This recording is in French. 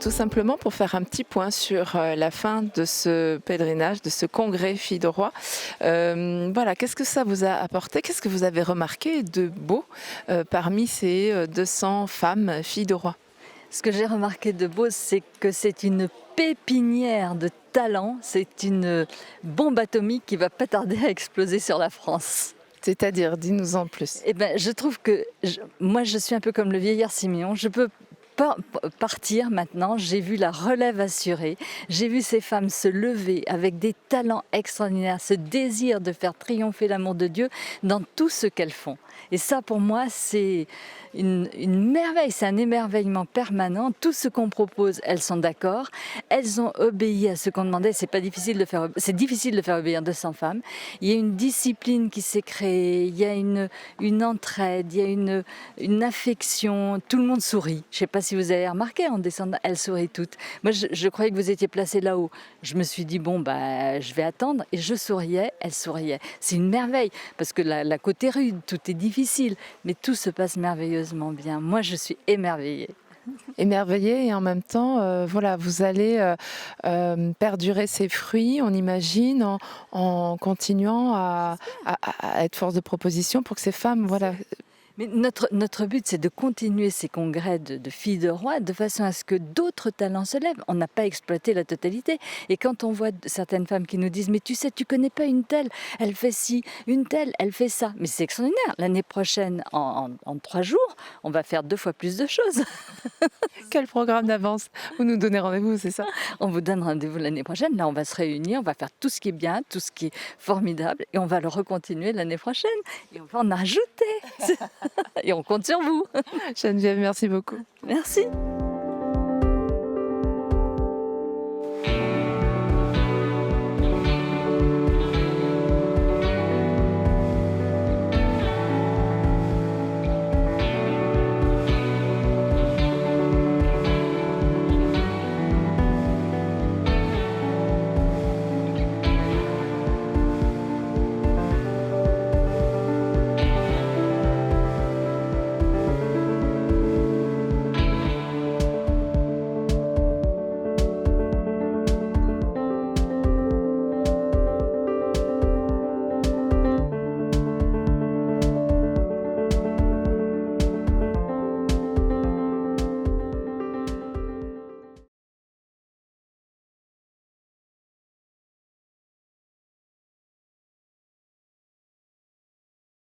tout simplement pour faire un petit point sur la fin de ce pèlerinage, de ce congrès Filles de Roi. Voilà, qu'est-ce que ça vous a apporté? Qu'est-ce que vous avez remarqué de beau parmi ces 200 femmes Filles de Roi? Ce que j'ai remarqué de beau, c'est que c'est une pépinière de talents, c'est une bombe atomique qui va pas tarder à exploser sur la France. C'est-à-dire, dis-nous en plus. Eh ben, je trouve que moi, je suis un peu comme le vieillard Siméon. Je peux pas partir maintenant. J'ai vu la relève assurée. J'ai vu ces femmes se lever avec des talents extraordinaires, ce désir de faire triompher l'amour de Dieu dans tout ce qu'elles font. Et ça, pour moi, c'est une merveille, c'est un émerveillement permanent. Tout ce qu'on propose, elles sont d'accord. Elles ont obéi à ce qu'on demandait. C'est difficile de faire obéir 200 femmes. Il y a une discipline qui s'est créée, il y a une entraide, il y a une affection. Tout le monde sourit. Je ne sais pas si vous avez remarqué en descendant, elles sourient toutes. Moi, je croyais que vous étiez placés là-haut. Je me suis dit, bon, je vais attendre. Et je souriais, elles souriaient. C'est une merveille, parce que la côte est rude, tout est difficile, mais tout se passe merveilleusement bien. Moi, je suis émerveillée. Émerveillée et en même temps, voilà, vous allez perdurer ces fruits, on imagine, en continuant à être force de proposition pour que ces femmes, voilà. Mais notre but, c'est de continuer ces congrès de filles de roi de façon à ce que d'autres talents se lèvent. On n'a pas exploité la totalité. Et quand on voit certaines femmes qui nous disent « Mais tu sais, tu connais pas une telle, elle fait ci, une telle, elle fait ça. » Mais c'est extraordinaire. L'année prochaine, en 3 jours, on va faire 2 fois plus de choses. Quel programme d'avance? Vous nous donnez rendez-vous, c'est ça? On vous donne rendez-vous l'année prochaine. Là, on va se réunir, on va faire tout ce qui est bien, tout ce qui est formidable. Et on va le recontinuer l'année prochaine. Et on va en ajouter. Et on compte sur vous. Geneviève, merci beaucoup. Merci.